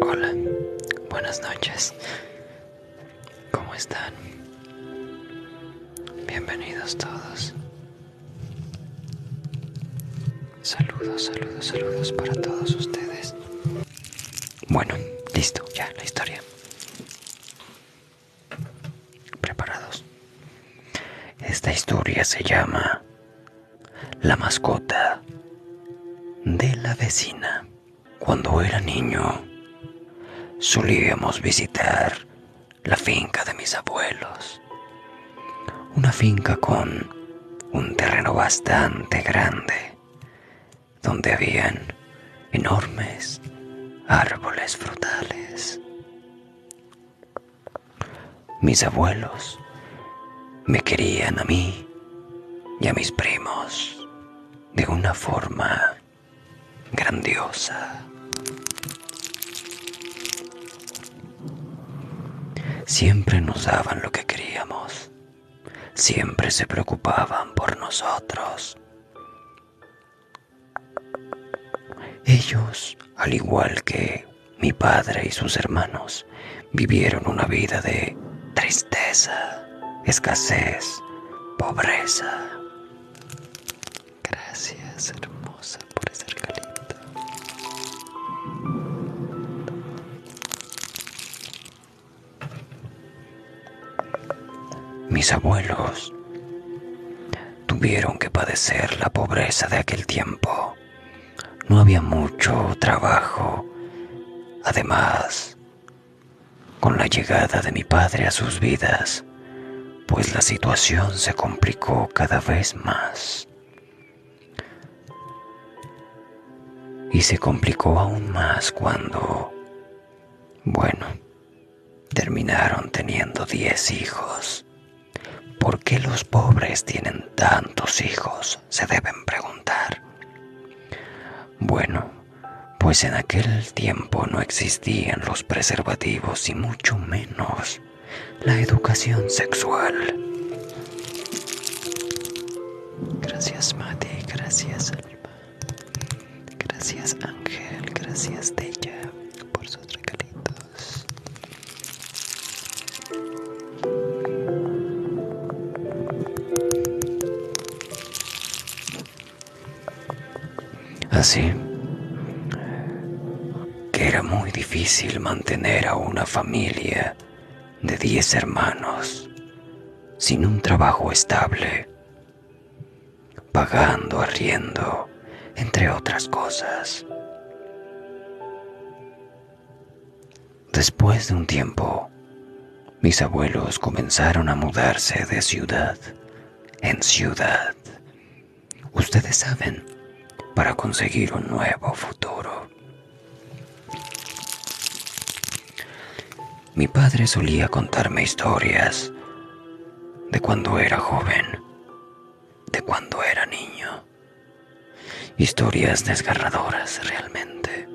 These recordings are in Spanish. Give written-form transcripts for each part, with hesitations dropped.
Hola, buenas noches. ¿Cómo están? Bienvenidos todos. Saludos, saludos, saludos para todos ustedes. Bueno, listo, ya la historia. ¿Preparados? Esta historia se llama La mascota de la vecina. Cuando era niño, solíamos visitar la finca de mis abuelos. Una finca con un terreno bastante grande, donde habían enormes árboles frutales. Mis abuelos me querían a mí y a mis primos de una forma grandiosa. Siempre nos daban lo que queríamos. Siempre se preocupaban por nosotros. Ellos, al igual que mi padre y sus hermanos, vivieron una vida de tristeza, escasez, pobreza. Gracias, hermosa, por ese regalito. Mis abuelos tuvieron que padecer la pobreza de aquel tiempo. No había mucho trabajo. Además, con la llegada de mi padre a sus vidas, pues la situación se complicó cada vez más. Y se complicó aún más cuando, bueno, terminaron teniendo 10 hijos. ¿Por qué los pobres tienen tantos hijos?, se deben preguntar. Bueno, pues en aquel tiempo no existían los preservativos y mucho menos la educación sexual. Gracias, Mati, gracias, Alma, gracias, Ángel, gracias, Della, por sus regalitos. Así que era muy difícil mantener a una familia de 10 hermanos sin un trabajo estable, pagando arriendo, entre otras cosas. Después de un tiempo, mis abuelos comenzaron a mudarse de ciudad en ciudad. Ustedes saben, para conseguir un nuevo futuro. Mi padre solía contarme historias de cuando era joven, de cuando era niño. Historias desgarradoras realmente,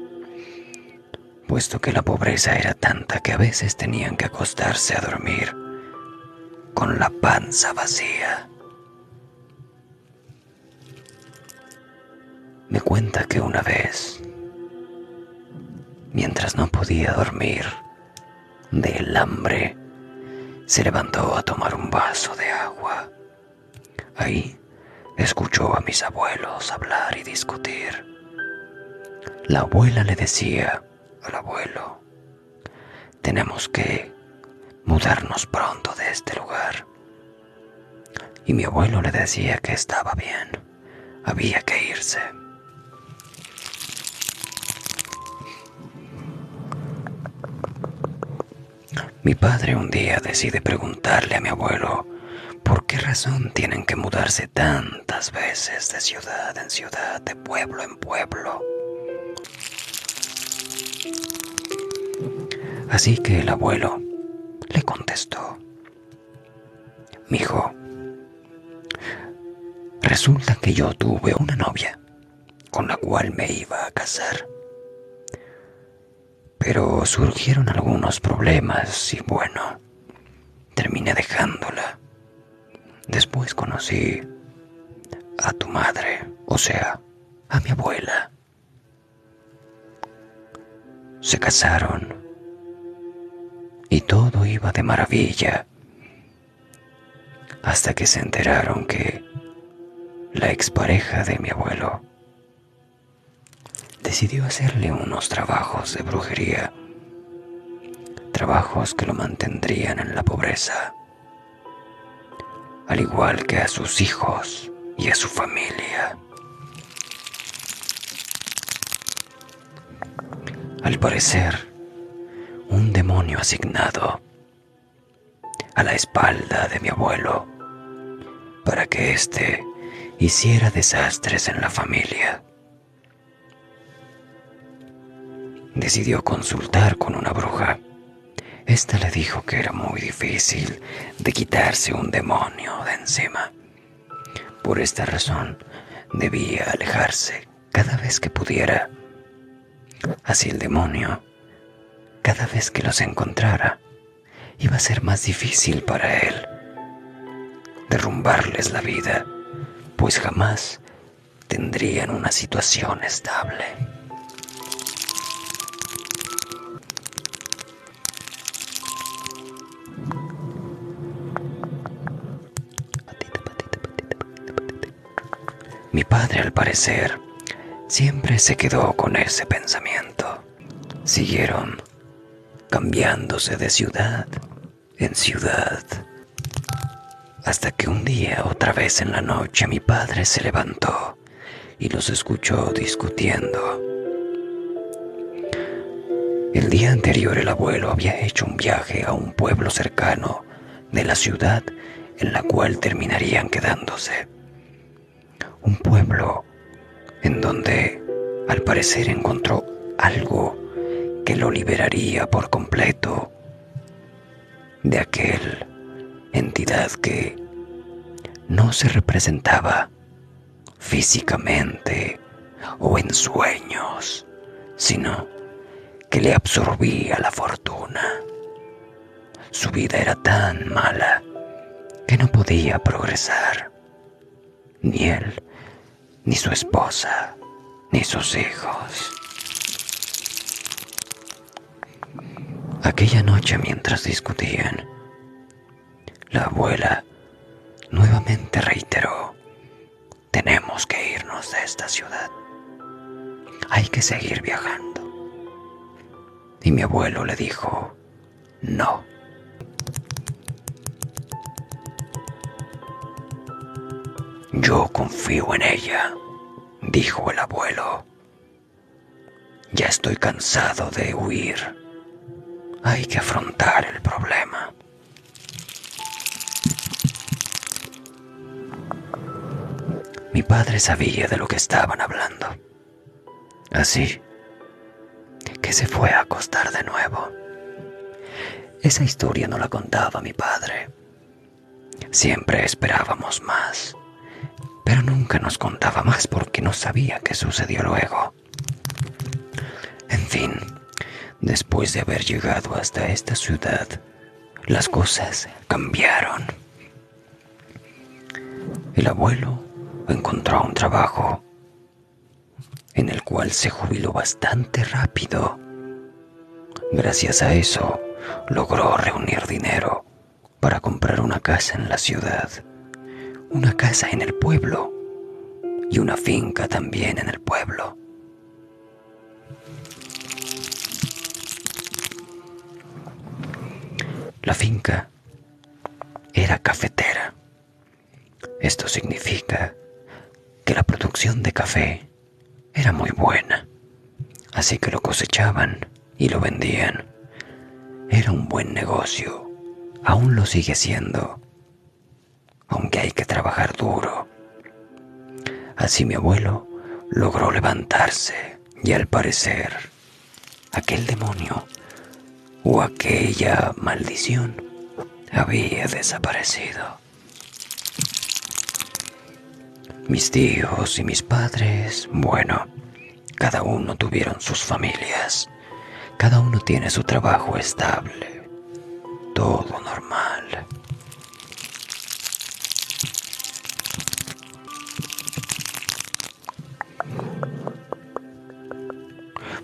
puesto que la pobreza era tanta que a veces tenían que acostarse a dormir con la panza vacía. Me cuenta que una vez, mientras no podía dormir del hambre, se levantó a tomar un vaso de agua. Ahí escuchó a mis abuelos hablar y discutir. La abuela le decía al abuelo: tenemos que mudarnos pronto de este lugar. Y mi abuelo le decía que estaba bien, había que irse. Mi padre un día decide preguntarle a mi abuelo por qué razón tienen que mudarse tantas veces de ciudad en ciudad, de pueblo en pueblo. Así que el abuelo le contestó: mijo, resulta que yo tuve una novia con la cual me iba a casar. Pero surgieron algunos problemas y bueno, terminé dejándola. Después conocí a tu madre, o sea, a mi abuela. se casaron y todo iba de maravilla hasta que se enteraron que la expareja de mi abuelo decidió hacerle unos trabajos de brujería, trabajos que lo mantendrían en la pobreza, al igual que a sus hijos y a su familia. Al parecer, un demonio asignado a la espalda de mi abuelo para que éste hiciera desastres en la familia. Decidió consultar con una bruja. Esta le dijo que era muy difícil de quitarse un demonio de encima. Por esta razón, debía alejarse cada vez que pudiera. Así el demonio, cada vez que los encontrara, iba a ser más difícil para él derrumbarles la vida, pues jamás tendrían una situación estable. Mi padre, al parecer, siempre se quedó con ese pensamiento. Siguieron cambiándose de ciudad en ciudad, hasta que un día, otra vez en la noche, mi padre se levantó y los escuchó discutiendo. El día anterior el abuelo había hecho un viaje a un pueblo cercano de la ciudad en la cual terminarían quedándose. Un pueblo en donde al parecer encontró algo que lo liberaría por completo de aquel entidad que no se representaba físicamente o en sueños, sino que le absorbía la fortuna. Su vida era tan mala que no podía progresar, ni él, ni su esposa, ni sus hijos. Aquella noche, mientras discutían, la abuela nuevamente reiteró: tenemos que irnos de esta ciudad. Hay que seguir viajando. Y mi abuelo le dijo: no. Yo confío en ella, dijo el abuelo. Ya estoy cansado de huir. Hay que afrontar el problema. Mi padre sabía de lo que estaban hablando. Así que se fue a acostar de nuevo. Esa historia no la contaba mi padre. Siempre esperábamos más, pero nunca nos contaba más porque no sabía qué sucedió luego. En fin, después de haber llegado hasta esta ciudad, las cosas cambiaron. El abuelo encontró un trabajo en el cual se jubiló bastante rápido. Gracias a eso, logró reunir dinero para comprar una casa en la ciudad, una casa en el pueblo y una finca también en el pueblo. La finca era cafetera. Esto significa que la producción de café era muy buena, así que lo cosechaban y lo vendían. Era un buen negocio, aún lo sigue siendo, aunque hay que trabajar duro. Así mi abuelo logró levantarse y al parecer aquel demonio o aquella maldición había desaparecido. Mis tíos y mis padres, bueno, cada uno tuvieron sus familias, cada uno tiene su trabajo estable, todo normal.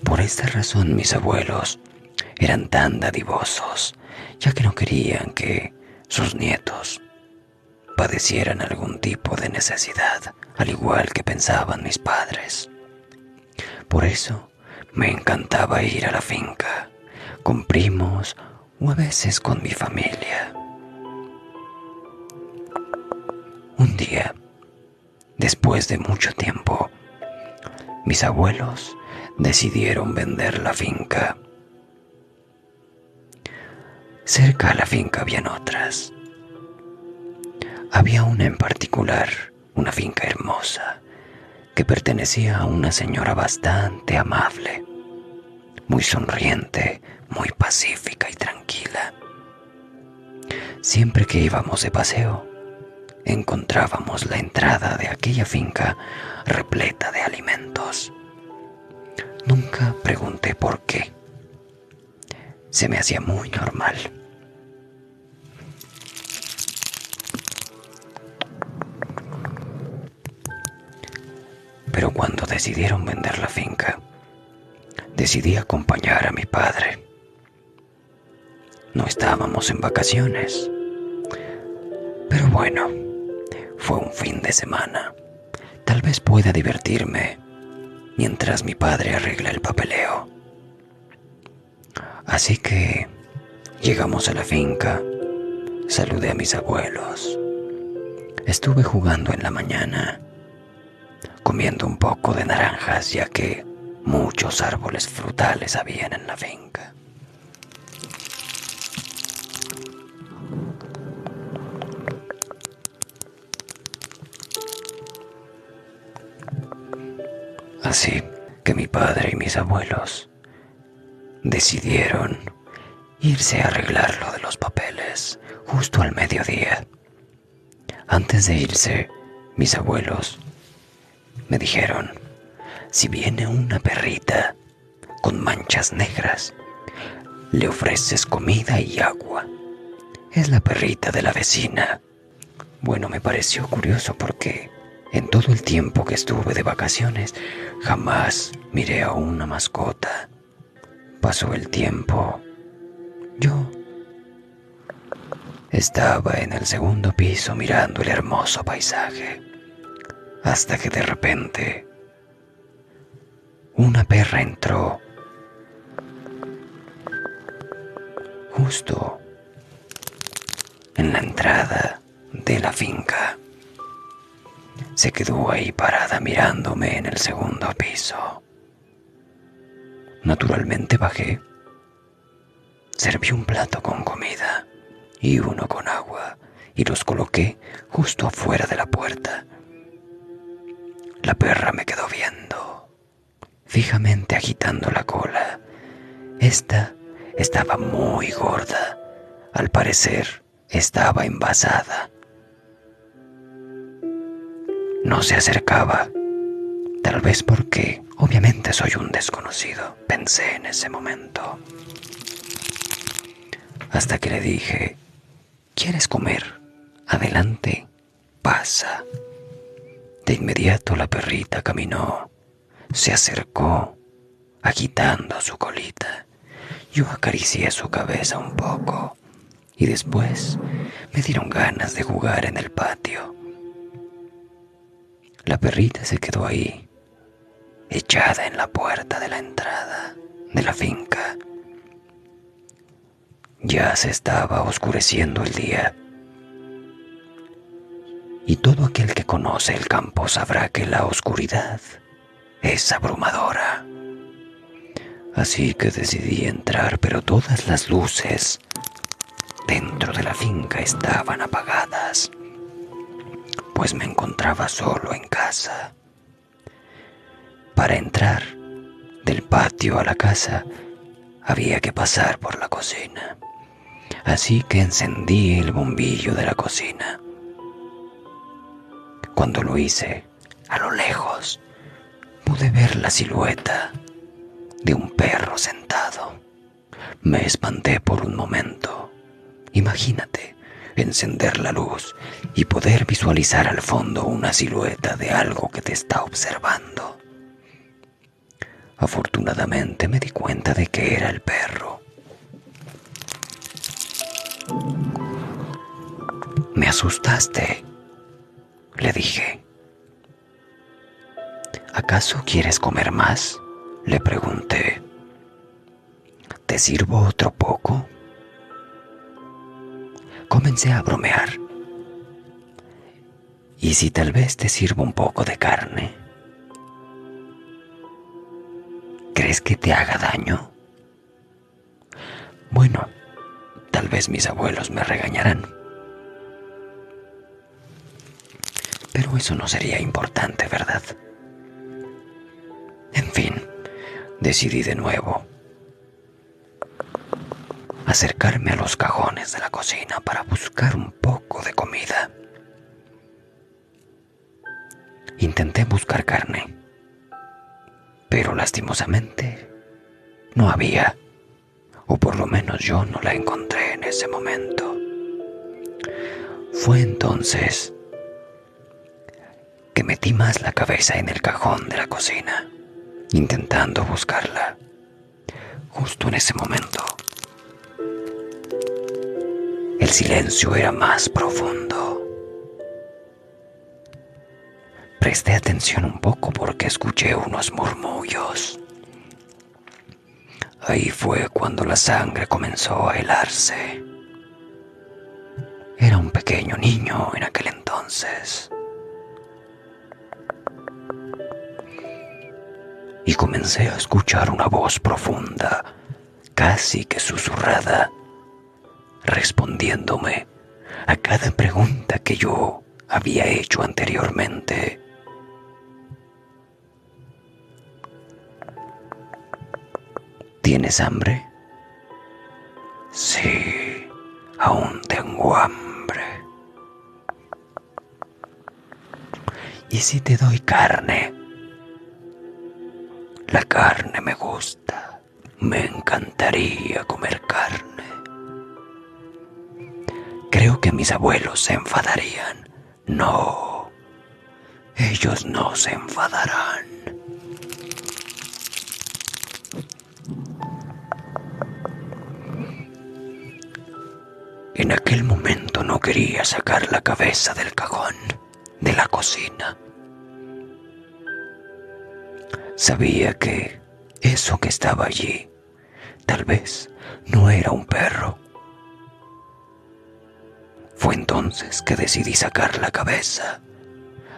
Por esta razón mis abuelos eran tan dadivosos, ya que no querían que sus nietos padecieran algún tipo de necesidad, al igual que pensaban mis padres. Por eso me encantaba ir a la finca, con primos o a veces con mi familia. Un día, después de mucho tiempo, mis abuelos decidieron vender la finca. Cerca a la finca habían otras. Había una en particular, una finca hermosa, que pertenecía a una señora bastante amable, muy sonriente, muy pacífica y tranquila. Siempre que íbamos de paseo, encontrábamos la entrada de aquella finca repleta de alimentos. Nunca pregunté por qué. Se me hacía muy normal. Pero cuando decidieron vender la finca, decidí acompañar a mi padre. No estábamos en vacaciones, pero bueno, fue un fin de semana. Tal vez pueda divertirme mientras mi padre arregla el papeleo. Así que llegamos a la finca, saludé a mis abuelos. Estuve jugando en la mañana, comiendo un poco de naranjas, ya que muchos árboles frutales habían en la finca. Así que mi padre y mis abuelos decidieron irse a arreglar lo de los papeles justo al mediodía. Antes de irse, mis abuelos me dijeron: si viene una perrita con manchas negras, le ofreces comida y agua. Es la perrita de la vecina. Bueno, me pareció curioso porque en todo el tiempo que estuve de vacaciones jamás miré a una mascota. Pasó el tiempo. Yo estaba en el segundo piso mirando el hermoso paisaje, hasta que de repente una perra entró justo en la entrada de la finca. Se quedó ahí parada mirándome en el segundo piso. Naturalmente bajé, serví un plato con comida y uno con agua y los coloqué justo afuera de la puerta. La perra me quedó viendo, fijamente agitando la cola. Esta estaba muy gorda, al parecer estaba envasada. No se acercaba, tal vez porque obviamente soy un desconocido, pensé en ese momento. Hasta que le dije: ¿quieres comer? Adelante, pasa. De inmediato la perrita caminó, se acercó, agitando su colita. Yo acaricié su cabeza un poco y después me dieron ganas de jugar en el patio. La perrita se quedó ahí, echada en la puerta de la entrada de la finca. Ya se estaba oscureciendo el día, y todo aquel que conoce el campo sabrá que la oscuridad es abrumadora. Así que decidí entrar, pero todas las luces dentro de la finca estaban apagadas, pues me encontraba solo en casa. Para entrar del patio a la casa había que pasar por la cocina, así que encendí el bombillo de la cocina. Cuando lo hice, a lo lejos pude ver la silueta de un perro sentado. Me espanté por un momento. Imagínate encender la luz y poder visualizar al fondo una silueta de algo que te está observando. Afortunadamente me di cuenta de que era el perro. «Me asustaste», le dije. «¿Acaso quieres comer más?», le pregunté. «¿Te sirvo otro poco?». Comencé a bromear. «¿Y si tal vez te sirvo un poco de carne? ¿Crees que te haga daño?». «Bueno, tal vez mis abuelos me regañarán. Pero eso no sería importante, ¿verdad?». En fin, decidí de nuevo acercarme a los cajones de la cocina para buscar un poco de comida. Intenté buscar carne, pero lastimosamente no había, o por lo menos yo no la encontré en ese momento. Fue entonces que metí más la cabeza en el cajón de la cocina, intentando buscarla. Justo en ese momento, el silencio era más profundo. Presté atención un poco porque escuché unos murmullos. Ahí fue cuando la sangre comenzó a helarse. Era un pequeño niño en aquel entonces. Y comencé a escuchar una voz profunda, casi que susurrada, respondiéndome a cada pregunta que yo había hecho anteriormente. ¿Tienes hambre? Sí, aún tengo hambre. ¿Y si te doy carne? La carne me gusta. Me encantaría comer carne. Creo que mis abuelos se enfadarían. No, ellos no se enfadarán. En aquel momento no quería sacar la cabeza del cajón de la cocina. Sabía que eso que estaba allí tal vez no era un perro. Fue entonces que decidí sacar la cabeza,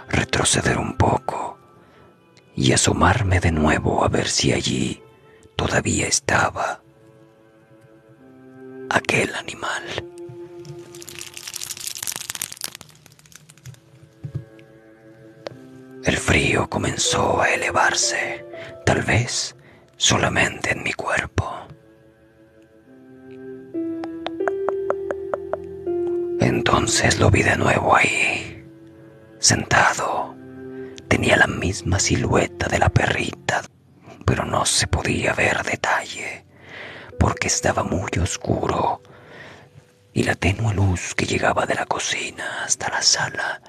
retroceder un poco y asomarme de nuevo a ver si allí todavía estaba aquel animal. El frío comenzó a elevarse, tal vez solamente en mi cuerpo. Entonces lo vi de nuevo ahí, sentado. Tenía la misma silueta de la perrita, pero no se podía ver detalle, porque estaba muy oscuro y la tenue luz que llegaba de la cocina hasta la sala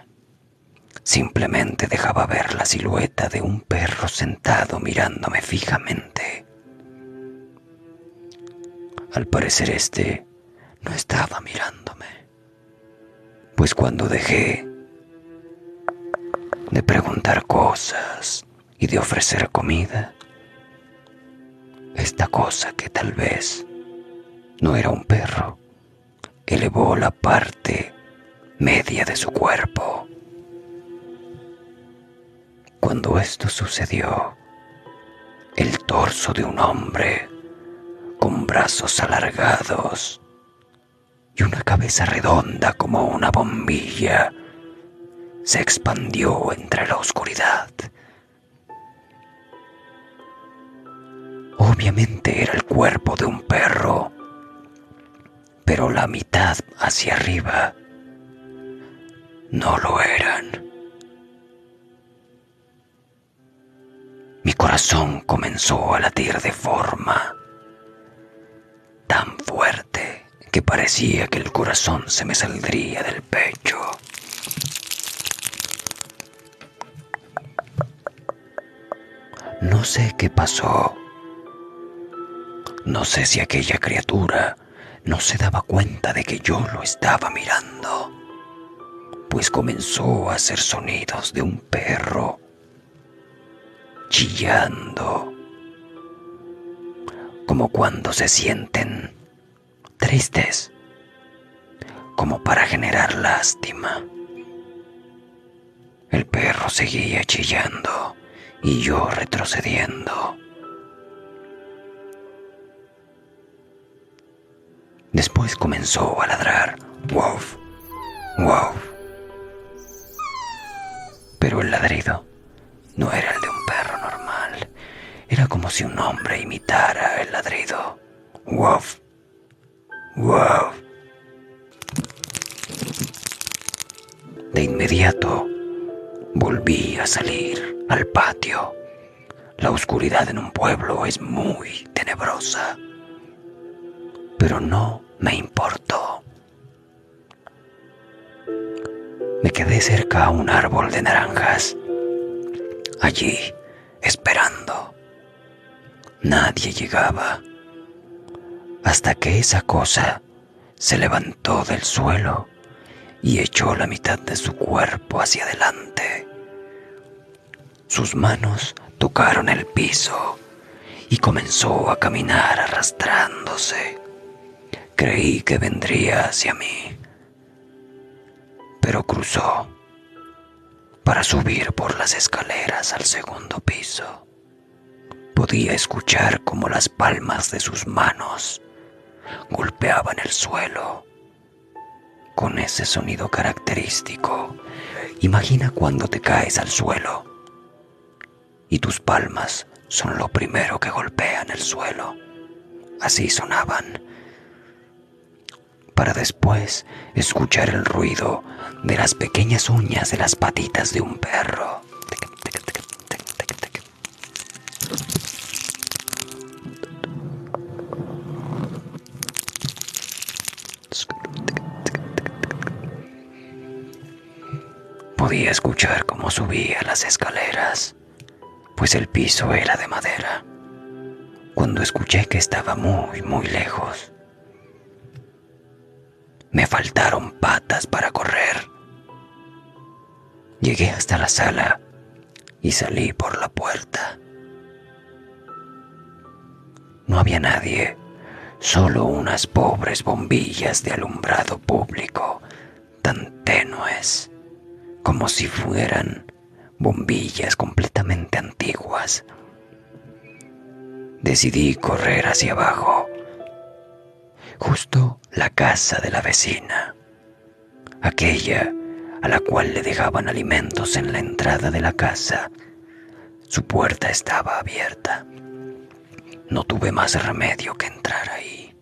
simplemente dejaba ver la silueta de un perro sentado mirándome fijamente. Al parecer no estaba mirándome, pues cuando dejé de preguntar cosas y de ofrecer comida, esta cosa que tal vez no era un perro, elevó la parte media de su cuerpo. Cuando esto sucedió, el torso de un hombre con brazos alargados y una cabeza redonda como una bombilla se expandió entre la oscuridad. Obviamente era el cuerpo de un perro, pero la mitad hacia arriba no lo eran. Mi corazón comenzó a latir de forma tan fuerte que parecía que el corazón se me saldría del pecho. No sé qué pasó. No sé si aquella criatura no se daba cuenta de que yo lo estaba mirando, pues comenzó a hacer sonidos de un perro chillando, como cuando se sienten tristes, como para generar lástima. El perro seguía chillando y yo retrocediendo. Después comenzó a ladrar, "Woof, woof", pero el ladrido no era el de un perro normal. Era como si un hombre imitara el ladrido. "Woof, woof". De inmediato volví a salir al patio. La oscuridad en un pueblo es muy tenebrosa, pero no me importó. Me quedé cerca a un árbol de naranjas, allí esperando. Nadie llegaba, hasta que esa cosa se levantó del suelo y echó la mitad de su cuerpo hacia adelante. Sus manos tocaron el piso y comenzó a caminar arrastrándose. Creí que vendría hacia mí, pero cruzó para subir por las escaleras al segundo piso. Podía escuchar cómo las palmas de sus manos golpeaban el suelo con ese sonido característico. Imagina cuando te caes al suelo y tus palmas son lo primero que golpean el suelo. Así sonaban, para después escuchar el ruido de las pequeñas uñas de las patitas de un perro. Podía escuchar cómo subía las escaleras, pues el piso era de madera. Cuando escuché que estaba muy, muy lejos, me faltaron patas para correr. Llegué hasta la sala y salí por la puerta. No había nadie, solo unas pobres bombillas de alumbrado público, tan tenues, como si fueran bombillas completamente antiguas. Decidí correr hacia abajo, justo la casa de la vecina, aquella a la cual le dejaban alimentos en la entrada de la casa. Su puerta estaba abierta. No tuve más remedio que entrar ahí.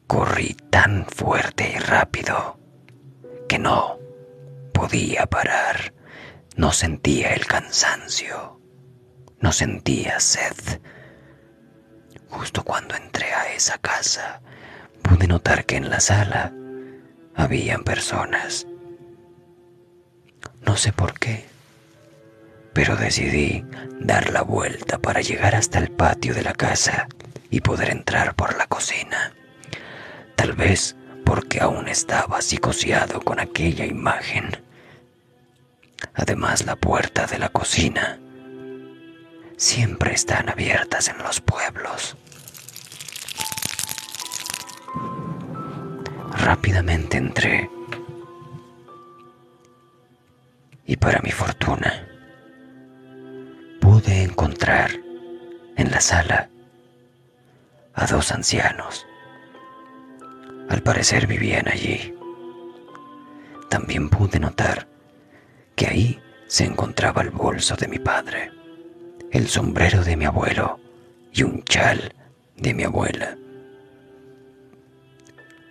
Corrí tan fuerte y rápido que no podía parar. No sentía el cansancio, no sentía sed. Justo cuando entré a esa casa, pude notar que en la sala habían personas. No sé por qué, pero decidí dar la vuelta para llegar hasta el patio de la casa y poder entrar por la cocina. Tal vez porque aún estaba psicoseado con aquella imagen. Además, la puerta de la cocina siempre están abiertas en los pueblos. Rápidamente entré y para mi fortuna pude encontrar en la sala a dos ancianos. Al parecer vivían allí. También pude notar que ahí se encontraba el bolso de mi padre, el sombrero de mi abuelo y un chal de mi abuela.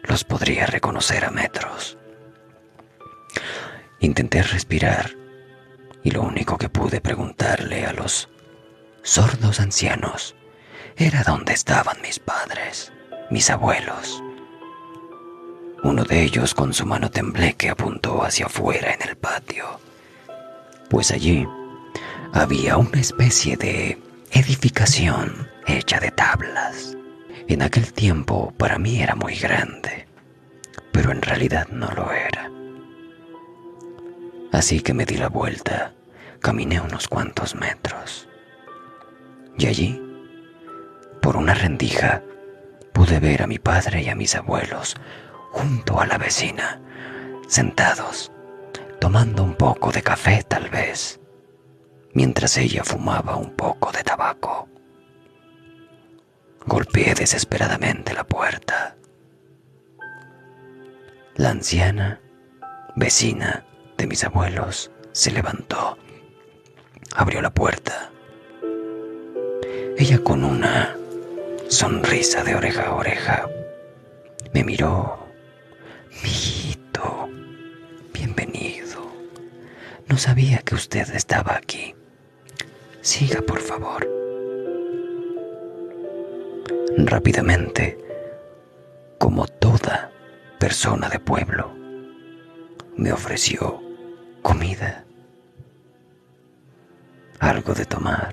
Los podría reconocer a metros. Intenté respirar y lo único que pude preguntarle a los sordos ancianos era dónde estaban mis padres, mis abuelos. Uno de ellos con su mano tembleque apuntó hacia afuera en el patio, pues allí había una especie de edificación hecha de tablas. En aquel tiempo para mí era muy grande, pero en realidad no lo era. Así que me di la vuelta, caminé unos cuantos metros. Y allí, por una rendija, pude ver a mi padre y a mis abuelos junto a la vecina, sentados, tomando un poco de café tal vez, mientras ella fumaba un poco de tabaco. Golpeé desesperadamente la puerta. La anciana, vecina de mis abuelos, se levantó, abrió la puerta. Ella, con una sonrisa de oreja a oreja, me miró. Mijito, bienvenido. No sabía que usted estaba aquí. Siga, por favor. Rápidamente, como toda persona de pueblo, me ofreció comida, algo de tomar,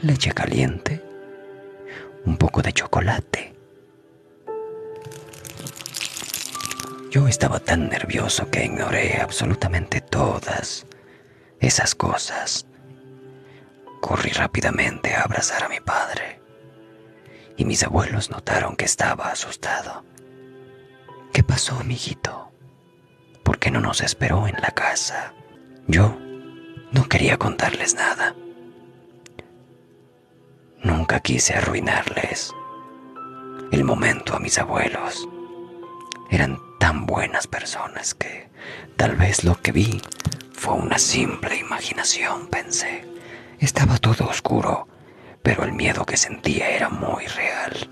leche caliente, un poco de chocolate. Yo estaba tan nervioso que ignoré absolutamente todas esas cosas. Corrí rápidamente a abrazar a mi padre y mis abuelos notaron que estaba asustado. ¿Qué pasó, mijito? ¿Por qué no nos esperó en la casa? Yo no quería contarles nada. Nunca quise arruinarles el momento a mis abuelos. Eran tan buenas personas que tal vez lo que vi fue una simple imaginación, pensé. Estaba todo oscuro, pero el miedo que sentía era muy real.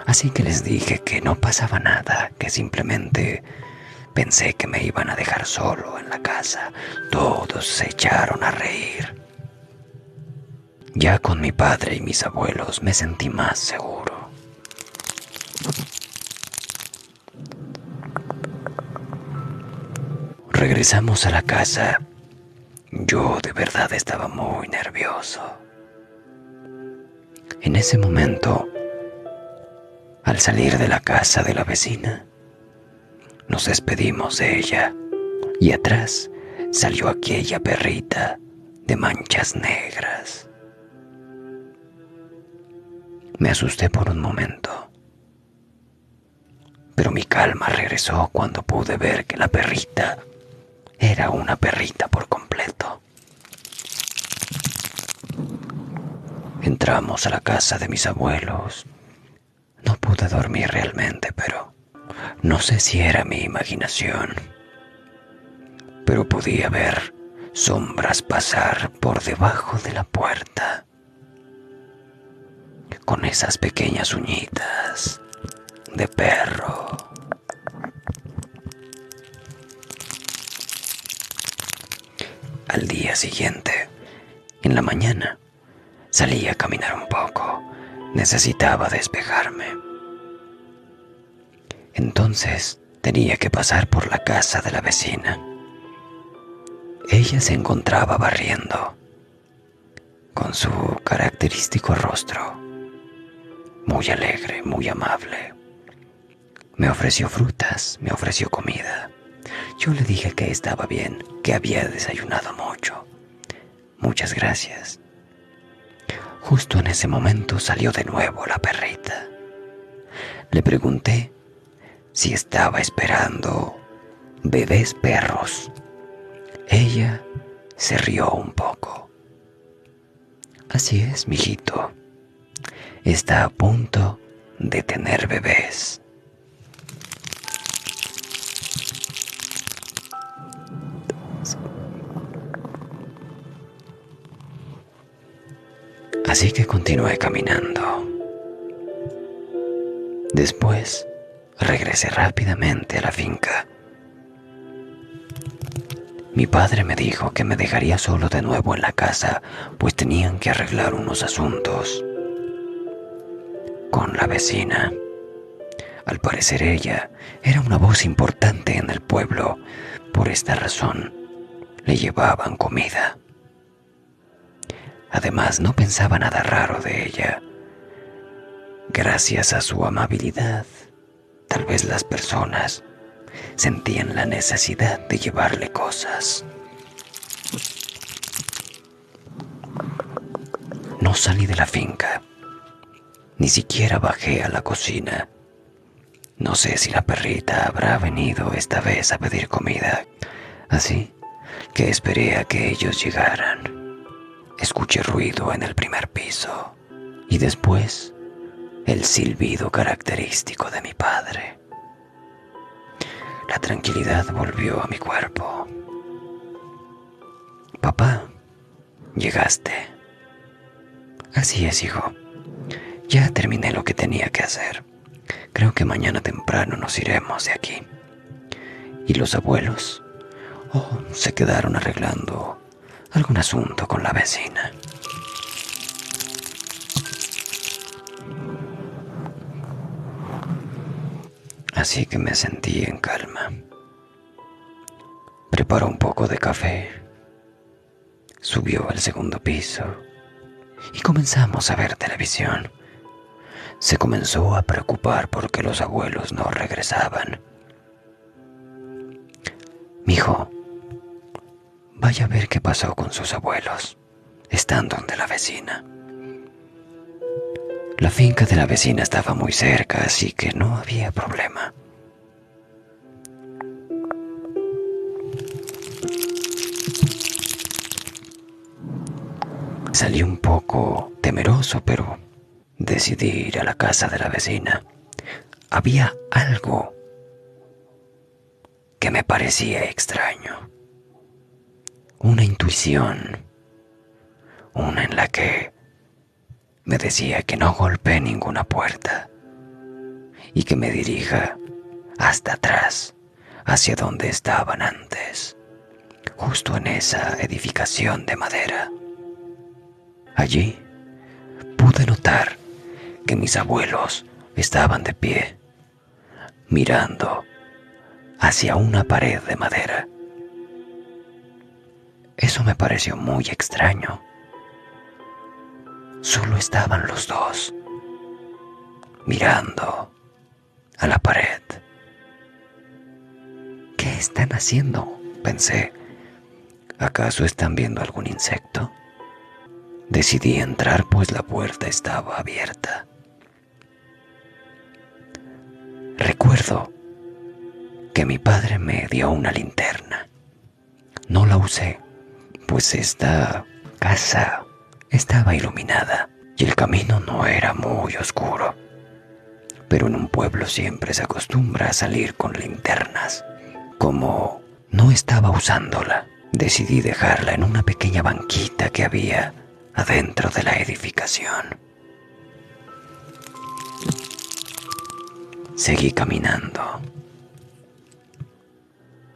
Así que les dije que no pasaba nada, que simplemente pensé que me iban a dejar solo en la casa. Todos se echaron a reír. Ya con mi padre y mis abuelos me sentí más seguro. Regresamos a la casa. Yo de verdad estaba muy nervioso. En ese momento, al salir de la casa de la vecina, nos despedimos de ella y atrás salió aquella perrita de manchas negras. Me asusté por un momento, pero mi calma regresó cuando pude ver que la perrita era una perrita por completo. Entramos a la casa de mis abuelos. No pude dormir realmente, pero no sé si era mi imaginación. Pero podía ver sombras pasar por debajo de la puerta, con esas pequeñas uñitas de perro. Al día siguiente, en la mañana, salí a caminar un poco. Necesitaba despejarme. Entonces tenía que pasar por la casa de la vecina. Ella se encontraba barriendo, con su característico rostro, muy alegre, muy amable. Me ofreció frutas, me ofreció comida. Yo le dije que estaba bien, que había desayunado mucho. Muchas gracias. Justo en ese momento salió de nuevo la perrita. Le pregunté si estaba esperando bebés perros. Ella se rió un poco. Así es, mijito. Está a punto de tener bebés. Así que continué caminando. Después, regresé rápidamente a la finca. Mi padre me dijo que me dejaría solo de nuevo en la casa, pues tenían que arreglar unos asuntos con la vecina. Al parecer ella era una voz importante en el pueblo. Por esta razón, le llevaban comida. Además, no pensaba nada raro de ella. Gracias a su amabilidad, tal vez las personas sentían la necesidad de llevarle cosas. No salí de la finca, ni siquiera bajé a la cocina. No sé si la perrita habrá venido esta vez a pedir comida, así que esperé a que ellos llegaran. Escuché ruido en el primer piso y después el silbido característico de mi padre. La tranquilidad volvió a mi cuerpo. Papá, llegaste. Así es, hijo. Ya terminé lo que tenía que hacer. Creo que mañana temprano nos iremos de aquí. ¿Y los abuelos? Oh, se quedaron arreglando algún asunto con la vecina. Así que me sentí en calma. Preparó un poco de café. Subió al segundo piso y comenzamos a ver televisión. Se comenzó a preocupar porque los abuelos no regresaban. Mijo, vaya a ver qué pasó con sus abuelos. Están donde la vecina. La finca de la vecina estaba muy cerca, así que no había problema. Salí un poco temeroso, pero decidí ir a la casa de la vecina. Había algo que me parecía extraño. Una intuición. Una en la que me decía que no golpee ninguna puerta y que me dirija hasta atrás, hacia donde estaban antes, justo en esa edificación de madera. Allí pude notar que mis abuelos estaban de pie, mirando hacia una pared de madera. Eso me pareció muy extraño. Solo estaban los dos, mirando a la pared. ¿Qué están haciendo?, pensé. ¿Acaso están viendo algún insecto? Decidí entrar, pues la puerta estaba abierta. Recuerdo que mi padre me dio una linterna. No la usé, pues esta casa estaba iluminada y el camino no era muy oscuro. Pero en un pueblo siempre se acostumbra a salir con linternas. Como no estaba usándola, decidí dejarla en una pequeña banquita que había adentro de la edificación. Seguí caminando.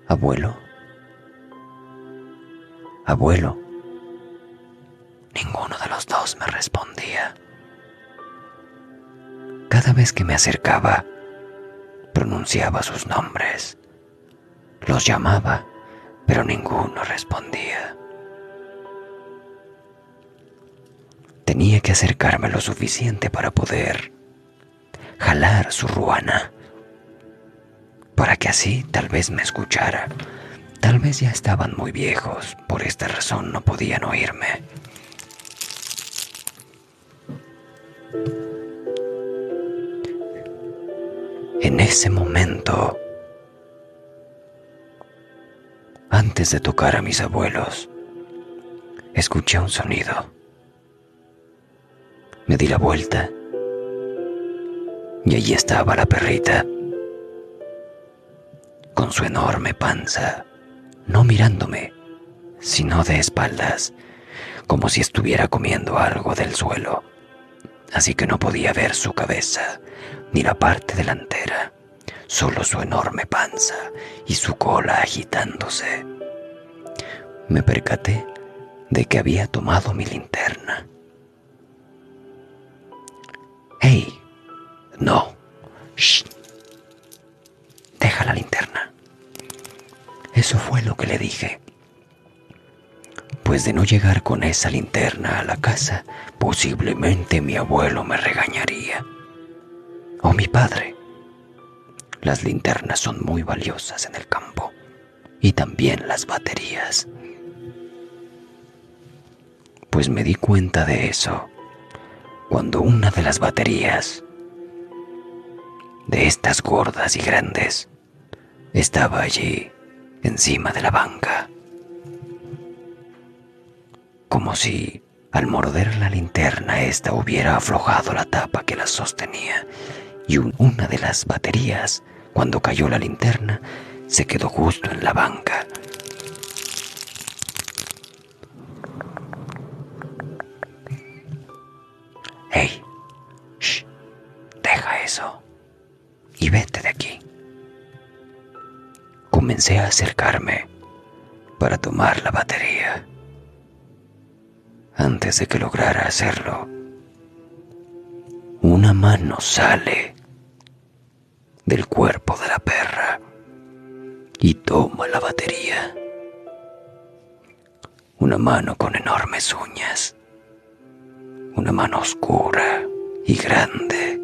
Abuelo, abuelo. Ninguno de los dos me respondía. Cada vez que me acercaba, pronunciaba sus nombres. Los llamaba, pero ninguno respondía. Tenía que acercarme lo suficiente para poder jalar su ruana, para que así tal vez me escuchara. Tal vez ya estaban muy viejos, por esta razón no podían oírme. En ese momento, antes de tocar a mis abuelos, escuché un sonido. Me di la vuelta y allí estaba la perrita, con su enorme panza, no mirándome, sino de espaldas, como si estuviera comiendo algo del suelo. Así que no podía ver su cabeza ni la parte delantera, solo su enorme panza y su cola agitándose. Me percaté de que había tomado mi linterna. ¡Hey! No. ¡Shh! Deja la linterna. Eso fue lo que le dije. pues de no llegar con esa linterna a la casa, posiblemente mi abuelo me regañaría. O mi padre. Las linternas son muy valiosas en el campo, y también las baterías. Pues me di cuenta de eso cuando una de las baterías, de estas gordas y grandes, estaba allí, encima de la banca. Como si, al morder la linterna, ésta hubiera aflojado la tapa que la sostenía, y una de las baterías, cuando cayó la linterna, se quedó justo en la banca. ¡Hey! ¡Shh! Deja eso y vete de aquí. Comencé a acercarme para tomar la batería. Antes de que lograra hacerlo, una mano sale del cuerpo de la perra y toma la batería. Una mano con enormes uñas, una mano oscura y grande.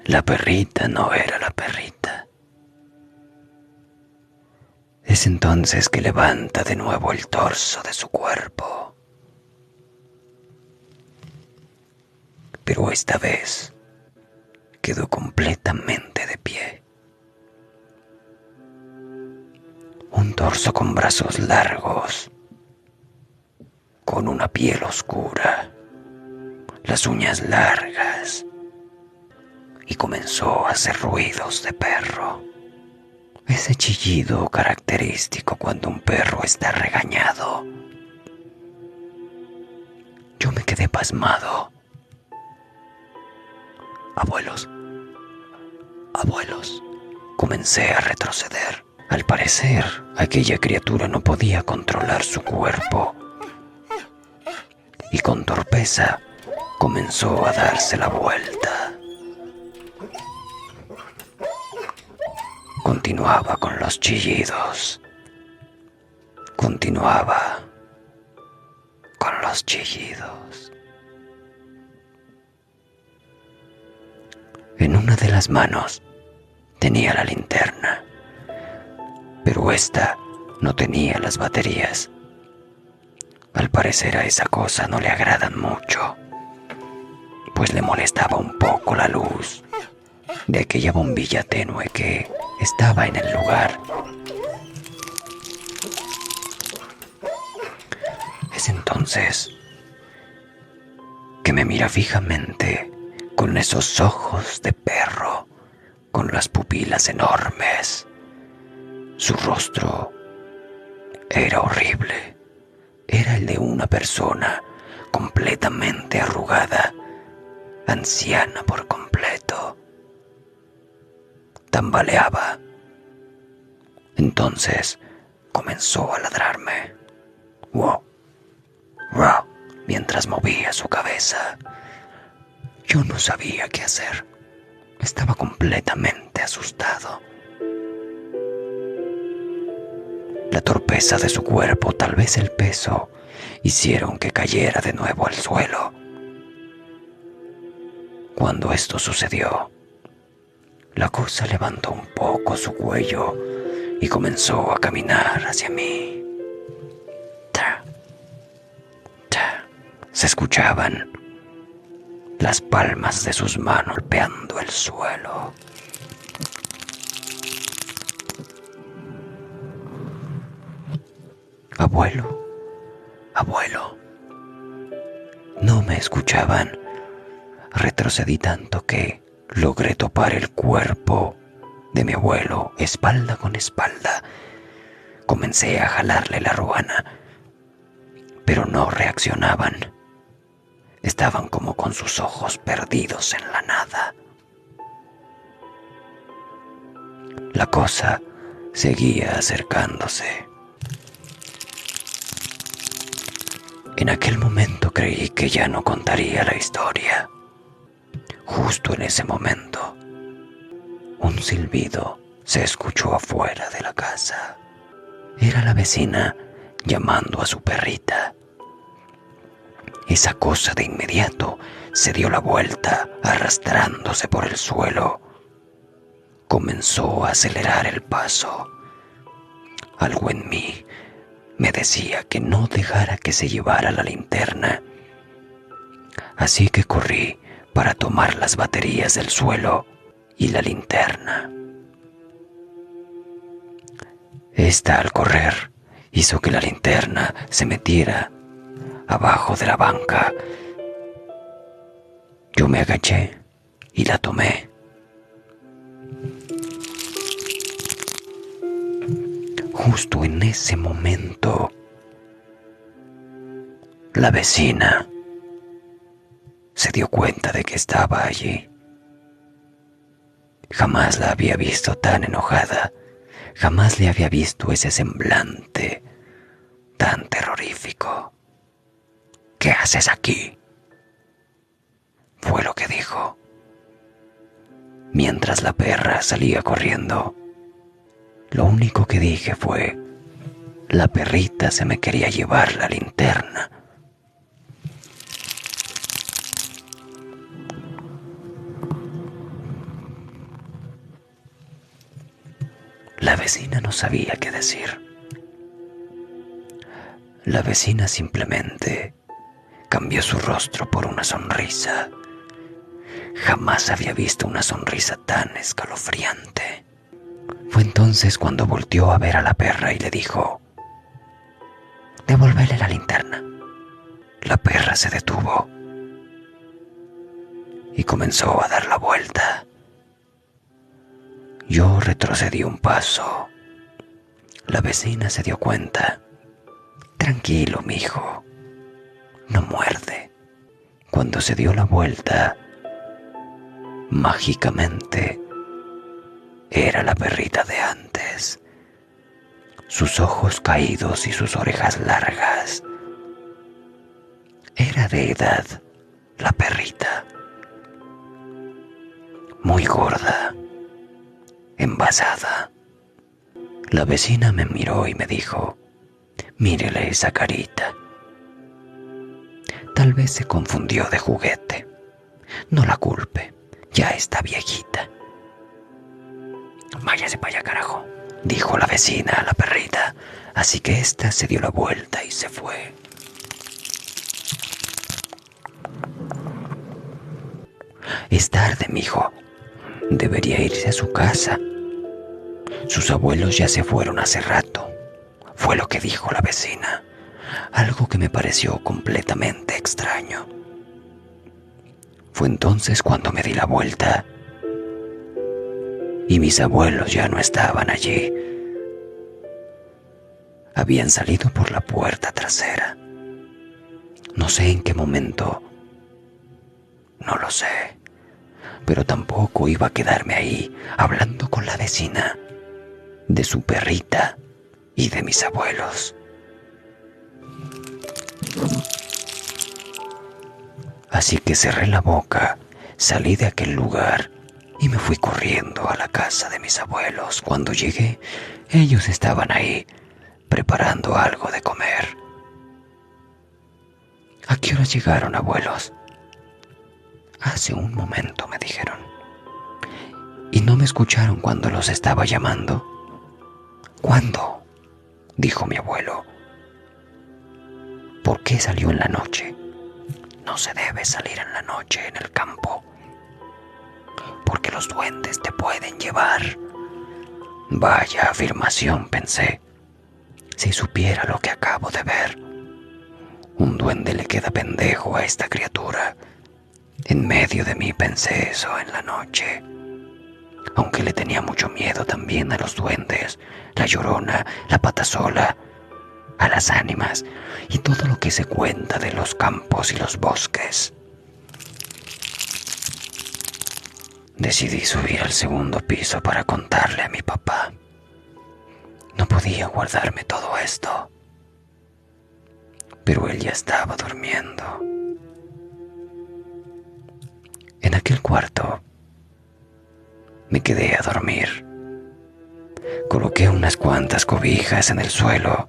La perrita no era la perrita. Es entonces que levanta de nuevo el torso de su cuerpo. Pero esta vez quedó completamente de pie. Un torso con brazos largos, con una piel oscura, las uñas largas, y comenzó a hacer ruidos de perro. Ese chillido característico cuando un perro está regañado. Yo me quedé pasmado. Abuelos, abuelos, comencé a retroceder. Al parecer, aquella criatura no podía controlar su cuerpo y con torpeza comenzó a darse la vuelta. Continuaba con los chillidos. Continuaba con los chillidos. En una de las manos tenía la linterna, pero esta no tenía las baterías. Al parecer a esa cosa no le agradan mucho, pues le molestaba un poco la luz de aquella bombilla tenue que estaba en el lugar. Es entonces que me mira fijamente con esos ojos de perro, con las pupilas enormes. Su rostro era horrible. Era el de una persona completamente arrugada, anciana por completo. Tambaleaba. Entonces comenzó a ladrarme. Wow, wow, mientras movía su cabeza. Yo no sabía qué hacer. Estaba completamente asustado. La torpeza de su cuerpo, tal vez el peso, hicieron que cayera de nuevo al suelo. Cuando esto sucedió, la cosa levantó un poco su cuello y comenzó a caminar hacia mí. Ta, ta. Se escuchaban las palmas de sus manos golpeando el suelo. Abuelo, abuelo. No me escuchaban. Retrocedí tanto que logré topar el cuerpo de mi abuelo espalda con espalda. Comencé a jalarle la ruana, pero no reaccionaban. Estaban como con sus ojos perdidos en la nada. La cosa seguía acercándose. En aquel momento creí que ya no contaría la historia. Justo en ese momento, un silbido se escuchó afuera de la casa. Era la vecina llamando a su perrita. Esa cosa de inmediato se dio la vuelta, arrastrándose por el suelo. Comenzó a acelerar el paso. Algo en mí me decía que no dejara que se llevara la linterna. Así que corrí para tomar las baterías del suelo y la linterna. Esta, al correr, hizo que la linterna se metiera abajo de la banca. Yo me agaché y la tomé. Justo en ese momento, la vecina se dio cuenta de que estaba allí. Jamás la había visto tan enojada, jamás le había visto ese semblante tan terrorífico. ¿Qué haces aquí?, fue lo que dijo, mientras la perra salía corriendo. Lo único que dije fue: la perrita se me quería llevar la linterna. La vecina no sabía qué decir. La vecina simplemente cambió su rostro por una sonrisa. Jamás había visto una sonrisa tan escalofriante. Fue entonces cuando volteó a ver a la perra y le dijo: «Devuélvele la linterna». La perra se detuvo y comenzó a dar la vuelta. Yo retrocedí un paso. La vecina se dio cuenta. «Tranquilo, mijo, no muerde». Cuando se dio la vuelta, mágicamente era la perrita de antes. Sus ojos caídos y sus orejas largas. Era de edad la perrita. Muy gorda, envasada. La vecina me miró y me dijo: «Mírele esa carita. Tal vez se confundió de juguete. No la culpe, ya está viejita». «Váyase para allá, carajo», dijo la vecina a la perrita, así que ésta se dio la vuelta y se fue. «Es tarde, mijo. Debería irse a su casa. Sus abuelos ya se fueron hace rato», fue lo que dijo la vecina, algo que me pareció completamente extraño. Fue entonces cuando me di la vuelta y mis abuelos ya no estaban allí. Habían salido por la puerta trasera. No sé en qué momento, no lo sé, pero tampoco iba a quedarme ahí hablando con la vecina de su perrita y de mis abuelos. Así que cerré la boca, salí de aquel lugar y me fui corriendo a la casa de mis abuelos. Cuando llegué, ellos estaban ahí, preparando algo de comer. «¿A qué hora llegaron, abuelos?». «Hace un momento», me dijeron. «¿Y no me escucharon cuando los estaba llamando?». «¿Cuándo?», dijo mi abuelo. «¿Por qué salió en la noche?». «No se debe salir en la noche en el campo, porque los duendes te pueden llevar». Vaya afirmación, pensé. Si supiera lo que acabo de ver. Un duende le queda pendejo a esta criatura. En medio de mí pensé eso en la noche. Aunque le tenía mucho miedo también a los duendes, la llorona, la patasola, a las ánimas y todo lo que se cuenta de los campos y los bosques. Decidí subir al segundo piso para contarle a mi papá. No podía guardarme todo esto, pero él ya estaba durmiendo. En aquel cuarto me quedé a dormir Coloqué unas cuantas cobijas en el suelo,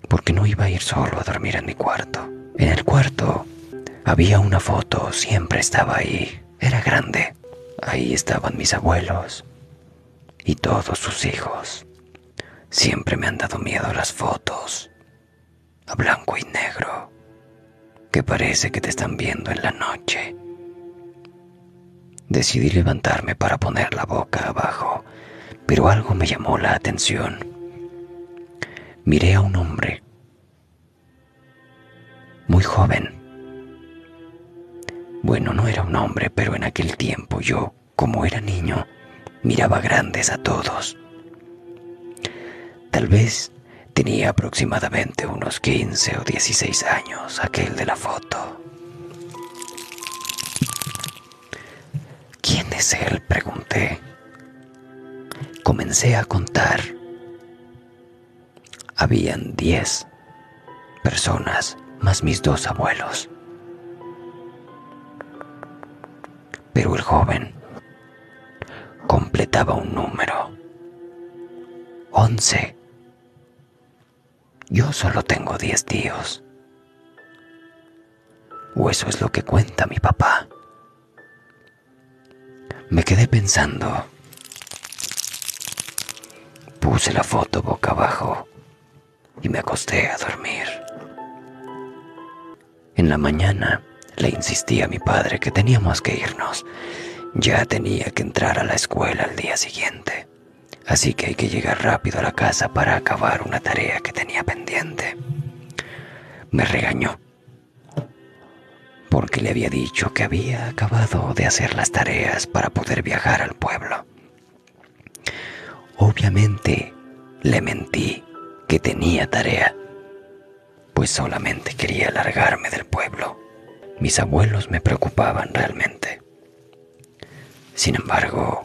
porque no iba a ir solo a dormir en mi cuarto. En el cuarto había una foto, siempre estaba ahí, era grande. Ahí estaban mis abuelos y todos sus hijos. Siempre me han dado miedo las fotos, a blanco y negro, que parece que te están viendo en la noche. Decidí levantarme para poner la boca abajo, pero algo me llamó la atención. Miré a un hombre muy joven. Bueno, no era un hombre, pero en aquel tiempo yo, como era niño, miraba grandes a todos. Tal vez tenía aproximadamente unos 15 o 16 años, aquel de la foto. ¿Quién es él?, pregunté. Comencé a contar. Habían 10 personas, más mis 2 abuelos. Pero el joven completaba un número: 11. Yo solo tengo 10 tíos. O eso es lo que cuenta mi papá. Me quedé pensando. Puse la foto boca abajo y me acosté a dormir. En la mañana le insistí a mi padre que teníamos que irnos. Ya tenía que entrar a la escuela al día siguiente, así que hay que llegar rápido a la casa para acabar una tarea que tenía pendiente. Me regañó porque le había dicho que había acabado de hacer las tareas para poder viajar al pueblo. Obviamente le mentí que tenía tarea, pues solamente quería largarme del pueblo. Mis abuelos me preocupaban realmente. Sin embargo,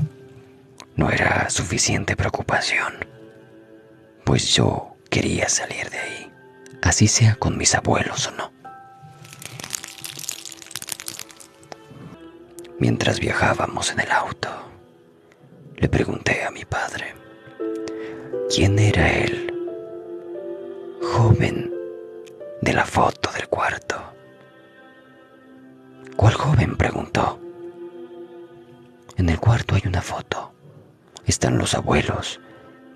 no era suficiente preocupación, pues yo quería salir de ahí, así sea con mis abuelos o no. Mientras viajábamos en el auto, le pregunté a mi padre quién era el joven de la foto del cuarto. ¿Cuál joven?, preguntó. En el cuarto hay una foto. Están los abuelos,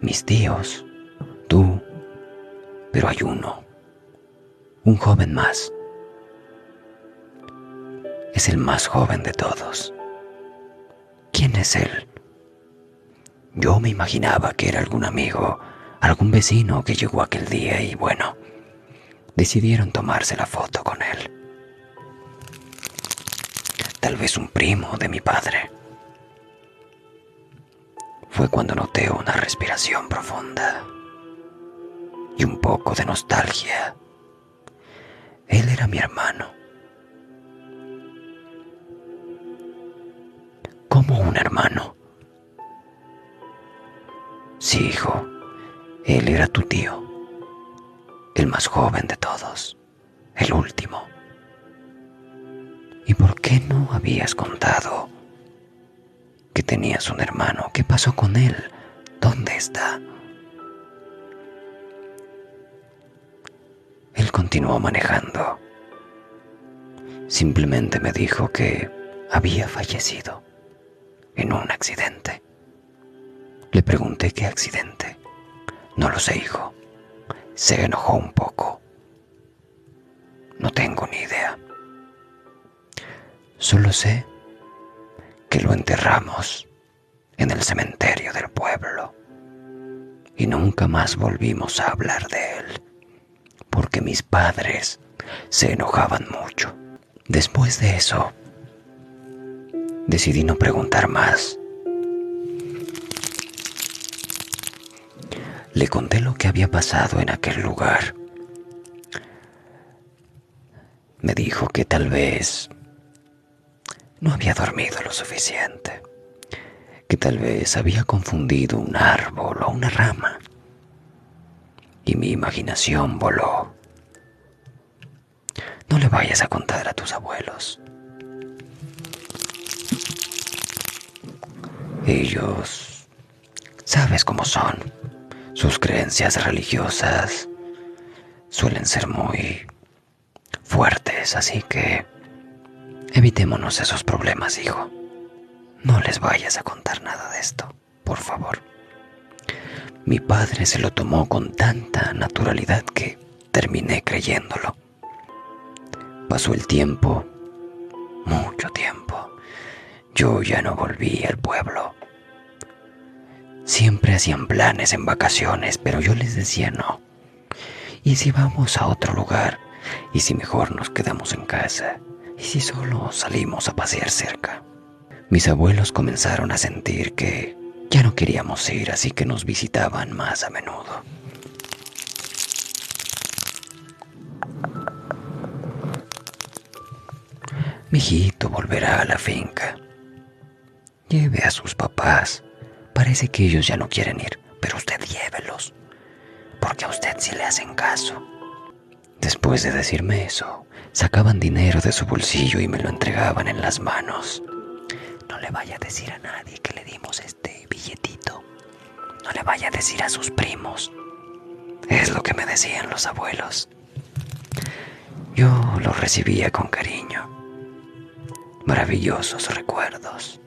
mis tíos, tú, pero hay uno, un joven más. Es el más joven de todos. ¿Quién es él? Yo me imaginaba que era algún amigo, algún vecino que llegó aquel día y bueno, decidieron tomarse la foto con él. Tal vez un primo de mi padre. Fue cuando noté una respiración profunda y un poco de nostalgia. Él era mi hermano. ¿Cómo un hermano? Sí, hijo, él era tu tío, el más joven de todos, el último. ¿Y por qué no habías contado que tenías un hermano? ¿Qué pasó con él? ¿Dónde está? Él continuó manejando. Simplemente me dijo que había fallecido en un accidente. Le pregunté qué accidente. No lo sé, hijo. Se enojó un poco. No tengo ni idea. Solo sé que lo enterramos en el cementerio del pueblo y nunca más volvimos a hablar de él, porque mis padres se enojaban mucho. Después de eso, decidí no preguntar más. Le conté lo que había pasado en aquel lugar. Me dijo que tal vez no había dormido lo suficiente, que tal vez había confundido un árbol o una rama, y mi imaginación voló. No le vayas a contar a tus abuelos. Ellos Sabes cómo son. Sus creencias religiosas suelen ser muy fuertes, así que evitémonos esos problemas, hijo. No les vayas a contar nada de esto, por favor. Mi padre se lo tomó con tanta naturalidad que terminé creyéndolo. Pasó el tiempo, mucho tiempo. Yo ya no volví al pueblo. Siempre hacían planes en vacaciones, pero yo les decía no. ¿Y si vamos a otro lugar? ¿Y si mejor nos quedamos en casa? ¿Y si solo salimos a pasear cerca? Mis abuelos comenzaron a sentir que ya no queríamos ir, así que nos visitaban más a menudo. Mijito volverá a la finca. Lleve a sus papás. Parece que ellos ya no quieren ir, pero usted llévelos, porque a usted sí le hacen caso. Después de decirme eso, sacaban dinero de su bolsillo y me lo entregaban en las manos. No le vaya a decir a nadie que le dimos este billetito. No le vaya a decir a sus primos. Es lo que me decían los abuelos. Yo lo recibía con cariño. Maravillosos recuerdos.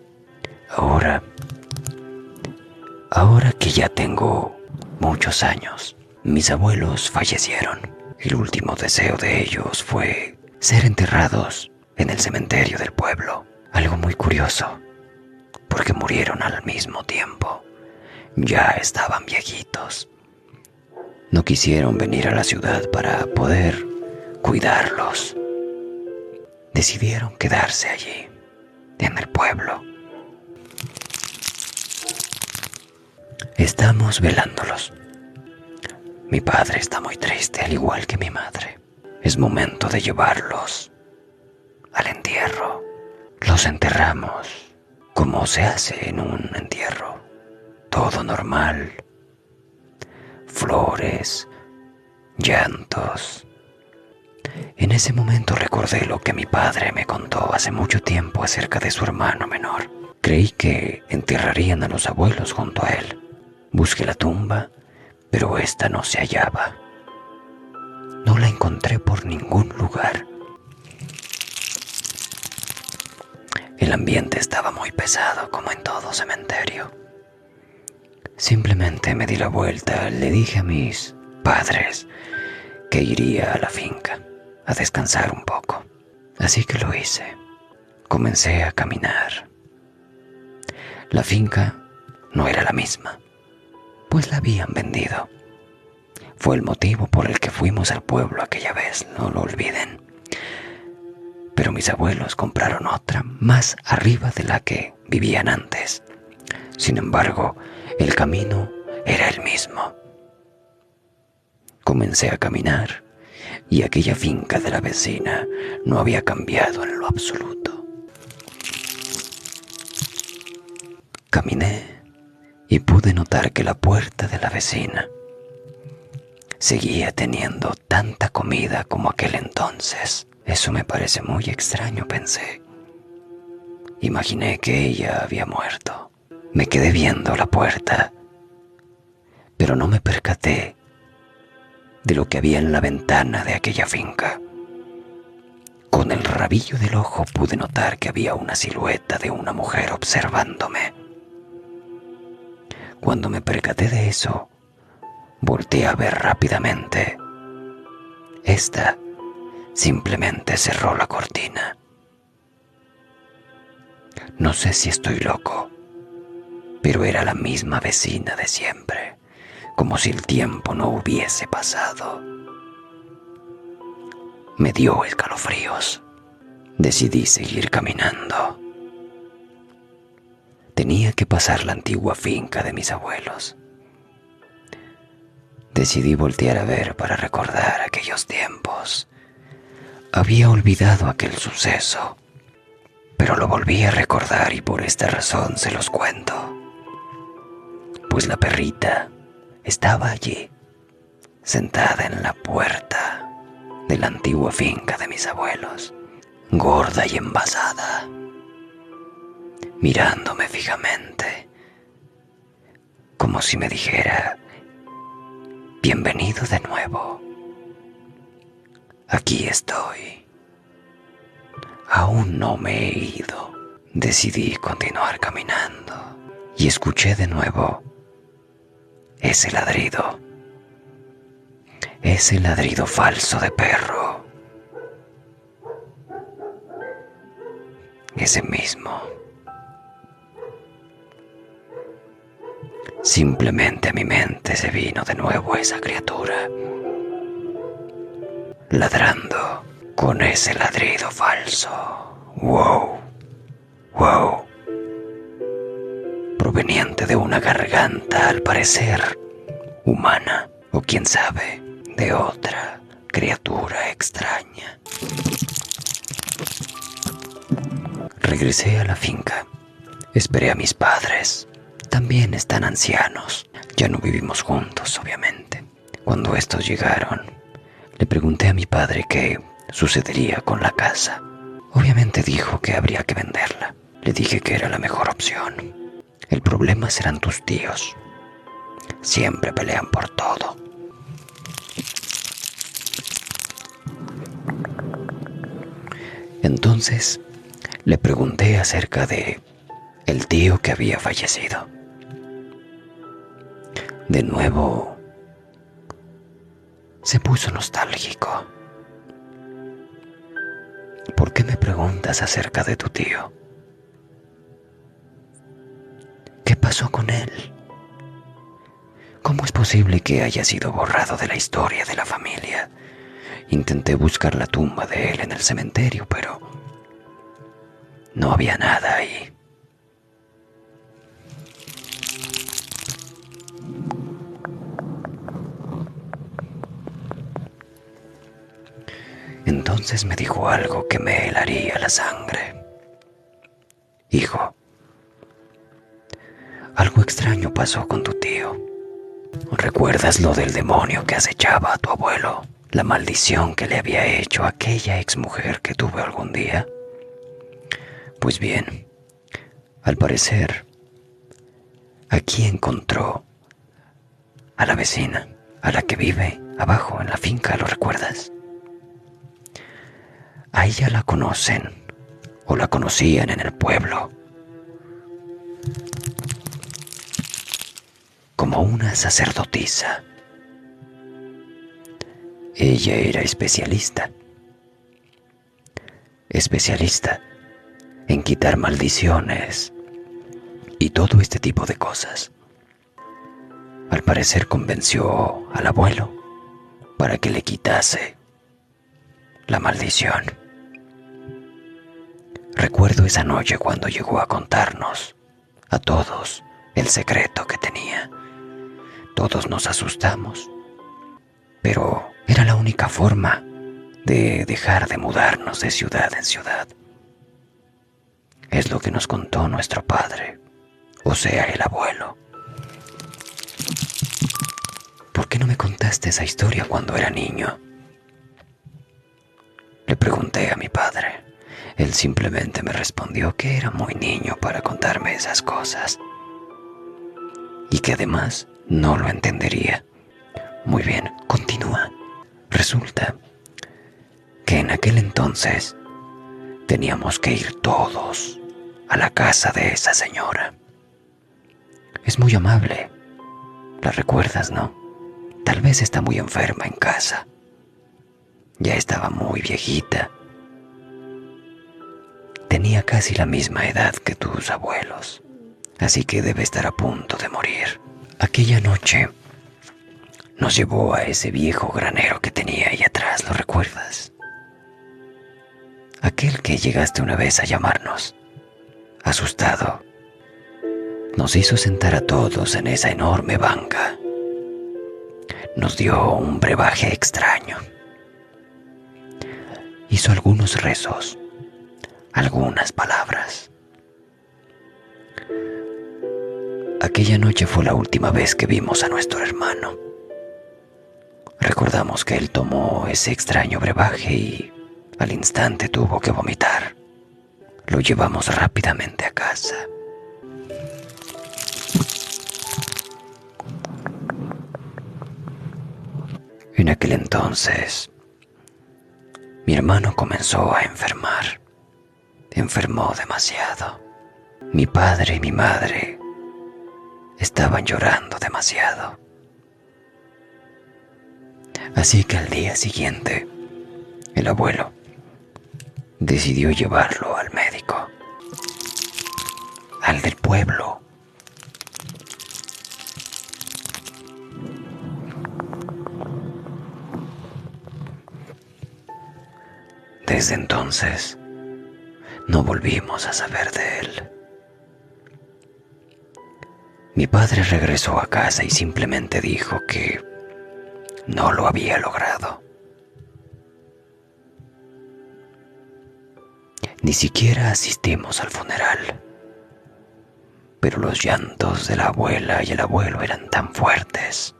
Ahora que ya tengo muchos años, mis abuelos fallecieron. El último deseo de ellos fue ser enterrados en el cementerio del pueblo. Algo muy curioso, porque murieron al mismo tiempo. Ya estaban viejitos. No quisieron venir a la ciudad para poder cuidarlos. Decidieron quedarse allí, en el pueblo. Estamos velándolos. Mi padre está muy triste, al igual que mi madre. Es momento de llevarlos al entierro. Los enterramos como se hace en un entierro. Todo normal. Flores, llantos. En ese momento recordé lo que mi padre me contó hace mucho tiempo acerca de su hermano menor. Creí que enterrarían a los abuelos junto a él. Busqué la tumba, pero esta no se hallaba. No la encontré por ningún lugar. El ambiente estaba muy pesado, como en todo cementerio. Simplemente me di la vuelta, le dije a mis padres que iría a la finca a descansar un poco. Así que lo hice. Comencé a caminar. La finca no era la misma, pues la habían vendido. Fue el motivo por el que fuimos al pueblo aquella vez, no lo olviden. Pero mis abuelos compraron otra más arriba de la que vivían antes. Sin embargo, el camino era el mismo. Comencé a caminar y aquella finca de la vecina no había cambiado en lo absoluto. Caminé y pude notar que la puerta de la vecina seguía teniendo tanta comida como aquel entonces. Eso me parece muy extraño, pensé. Imaginé que ella había muerto. Me quedé viendo la puerta, pero no me percaté de lo que había en la ventana de aquella finca. Con el rabillo del ojo pude notar que había una silueta de una mujer observándome. Cuando me percaté de eso, volteé a ver rápidamente. Esta simplemente cerró la cortina. No sé si estoy loco, pero era la misma vecina de siempre, como si el tiempo no hubiese pasado. Me dio escalofríos. Decidí seguir caminando. Tenía que pasar la antigua finca de mis abuelos. Decidí voltear a ver para recordar aquellos tiempos. Había olvidado aquel suceso, pero lo volví a recordar y por esta razón se los cuento. Pues la perrita estaba allí, sentada en la puerta de la antigua finca de mis abuelos, gorda y envasada, mirándome fijamente, como si me dijera: bienvenido de nuevo. Aquí estoy. Aún no me he ido. Decidí continuar caminando y escuché de nuevo ese ladrido falso de perro, ese mismo. Simplemente a mi mente se vino de nuevo esa criatura, ladrando con ese ladrido falso. Wow, wow. Proveniente de una garganta, al parecer humana, o quién sabe, de otra criatura extraña. Regresé a la finca. Esperé a mis padres. También están ancianos. Ya no vivimos juntos, obviamente. Cuando estos llegaron, le pregunté a mi padre qué sucedería con la casa. Obviamente dijo que habría que venderla. Le dije que era la mejor opción. El problema serán tus tíos. Siempre pelean por todo. Entonces, le pregunté acerca de el tío que había fallecido. De nuevo, se puso nostálgico. ¿Por qué me preguntas acerca de tu tío? ¿Qué pasó con él? ¿Cómo es posible que haya sido borrado de la historia de la familia? Intenté buscar la tumba de él en el cementerio, pero no había nada ahí. Entonces me dijo algo que me helaría la sangre. Hijo, algo extraño pasó con tu tío. ¿Recuerdas lo del demonio que acechaba a tu abuelo? La maldición que le había hecho aquella exmujer que tuve algún día. Pues bien, al parecer, aquí encontró a la vecina, a la que vive abajo en la finca, ¿lo recuerdas? A ella la conocen, o la conocían en el pueblo, como una sacerdotisa. Ella era especialista en quitar maldiciones y todo este tipo de cosas. Al parecer convenció al abuelo para que le quitase la maldición. Recuerdo esa noche cuando llegó a contarnos a todos el secreto que tenía. Todos nos asustamos, pero era la única forma de dejar de mudarnos de ciudad en ciudad. Es lo que nos contó nuestro padre, o sea, el abuelo. ¿Por qué no me contaste esa historia cuando era niño? Le pregunté a mi padre. Él simplemente me respondió que era muy niño para contarme esas cosas y que además no lo entendería. Muy bien, continúa. Resulta que en aquel entonces teníamos que ir todos a la casa de esa señora. Es muy amable. ¿La recuerdas, no? Tal vez está muy enferma en casa. Ya estaba muy viejita. Tenía casi la misma edad que tus abuelos, así que debe estar a punto de morir. Aquella noche nos llevó a ese viejo granero que tenía ahí atrás, ¿lo recuerdas? Aquel que llegaste una vez a llamarnos. Asustado, nos hizo sentar a todos en esa enorme banca. Nos dio un brebaje extraño. Hizo algunos rezos, algunas palabras. Aquella noche fue la última vez que vimos a nuestro hermano. Recordamos que él tomó ese extraño brebaje y al instante tuvo que vomitar. Lo llevamos rápidamente a casa. En aquel entonces, mi hermano comenzó a enfermar. Enfermó demasiado. Mi padre y mi madre estaban llorando demasiado. Así que al día siguiente, el abuelo decidió llevarlo al médico, al del pueblo. Desde entonces, no volvimos a saber de él. Mi padre regresó a casa y simplemente dijo que no lo había logrado. Ni siquiera asistimos al funeral, pero los llantos de la abuela y el abuelo eran tan fuertes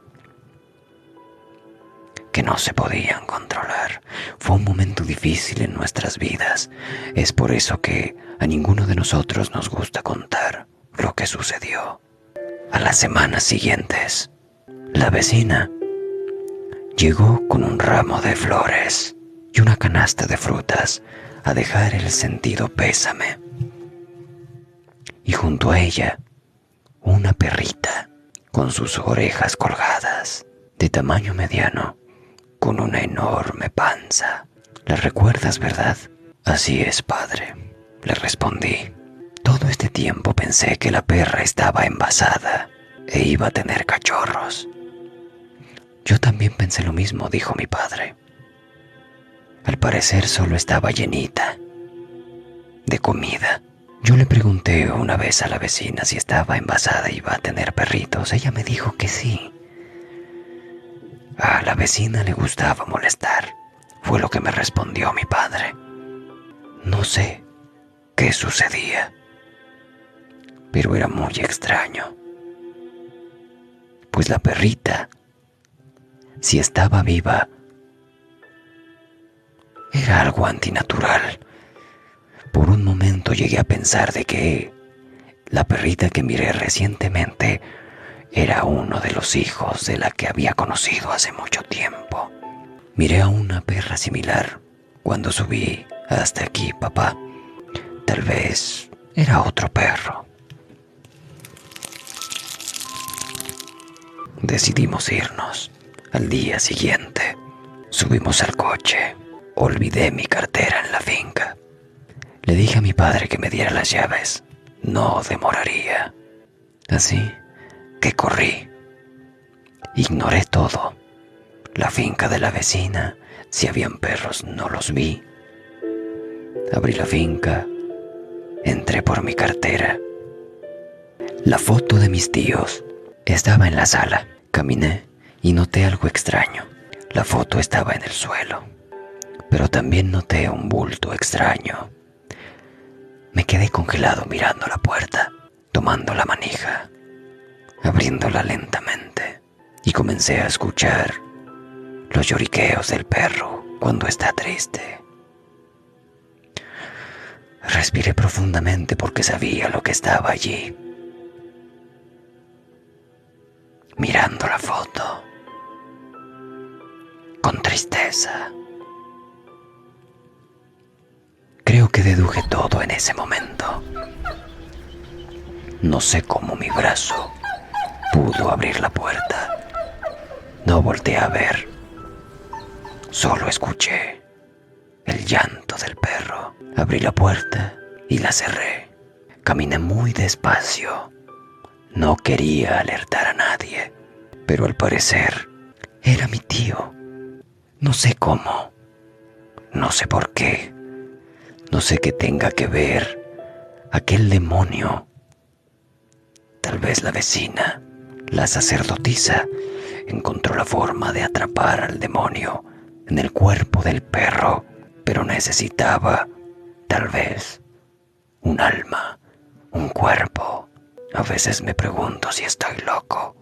que no se podían controlar. Fue un momento difícil en nuestras vidas. Es por eso que a ninguno de nosotros nos gusta contar lo que sucedió. A las semanas siguientes, la vecina llegó con un ramo de flores y una canasta de frutas a dejar el sentido pésame. Y junto a ella, una perrita con sus orejas colgadas, de tamaño mediano, con una enorme panza. ¿La recuerdas, verdad? Así es, padre, le respondí. Todo este tiempo pensé que la perra estaba envasada e iba a tener cachorros. Yo también pensé lo mismo, dijo mi padre. Al parecer solo estaba llenita de comida. Yo le pregunté una vez a la vecina si estaba envasada y iba a tener perritos. Ella me dijo que sí. A la vecina le gustaba molestar, fue lo que me respondió mi padre. No sé qué sucedía, pero era muy extraño. Pues la perrita, si estaba viva, era algo antinatural. Por un momento llegué a pensar de que la perrita que miré recientemente era uno de los hijos de la que había conocido hace mucho tiempo. Miré a una perra similar cuando subí hasta aquí, papá. Tal vez era otro perro. Decidimos irnos. Al día siguiente, subimos al coche. Olvidé mi cartera en la finca. Le dije a mi padre que me diera las llaves. No demoraría. Así que corrí. Ignoré todo. La finca de la vecina, si habían perros, no los vi. Abrí la finca, entré por mi cartera. La foto de mis tíos estaba en la sala. Caminé y noté algo extraño. La foto estaba en el suelo, pero también noté un bulto extraño. Me quedé congelado mirando la puerta, tomando la manija, abriéndola lentamente, y comencé a escuchar los lloriqueos del perro cuando está triste. Respiré profundamente porque sabía lo que estaba allí. Mirando la foto, con tristeza. Creo que deduje todo en ese momento. No sé cómo mi brazo pudo abrir la puerta. No volteé a ver. Solo escuché el llanto del perro. Abrí la puerta y la cerré. Caminé muy despacio. No quería alertar a nadie, pero al parecer era mi tío. No sé cómo, no sé por qué, no sé qué tenga que ver aquel demonio. Tal vez la vecina, la sacerdotisa, encontró la forma de atrapar al demonio en el cuerpo del perro, pero necesitaba, tal vez, un alma, un cuerpo. A veces me pregunto si estoy loco.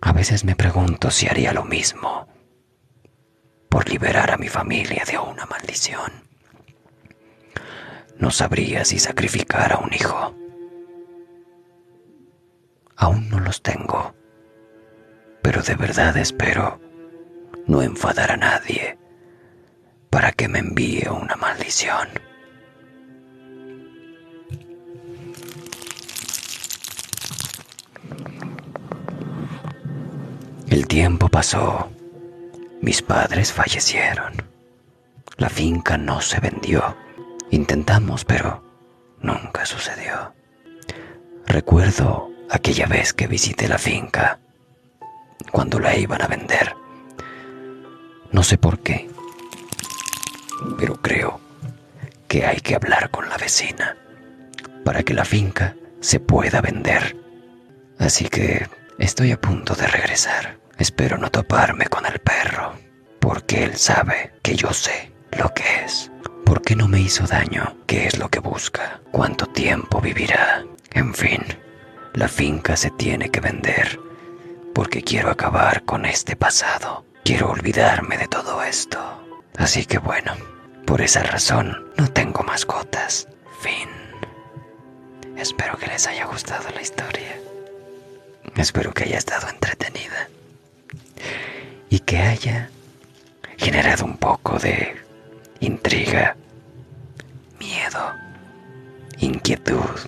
A veces me pregunto si haría lo mismo por liberar a mi familia de una maldición. No sabría si sacrificar a un hijo. Aún no los tengo, pero de verdad espero no enfadar a nadie para que me envíe una maldición. El tiempo pasó. Mis padres fallecieron. La finca no se vendió. Intentamos, pero nunca sucedió. Recuerdo aquella vez que visité la finca, cuando la iban a vender. No sé por qué, pero creo que hay que hablar con la vecina para que la finca se pueda vender. Así que estoy a punto de regresar. Espero no toparme con el perro, porque él sabe que yo sé lo que es. ¿Por qué no me hizo daño? ¿Qué es lo que busca? ¿Cuánto tiempo vivirá? En fin, la finca se tiene que vender, porque quiero acabar con este pasado. Quiero olvidarme de todo esto. Así que bueno, por esa razón no tengo mascotas. Fin. Espero que les haya gustado la historia. Espero que haya estado entretenida y que haya generado un poco de intriga, miedo, inquietud.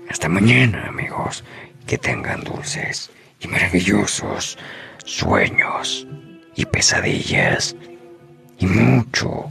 Hasta mañana, amigos. Que tengan dulces y maravillosos sueños y pesadillas y mucho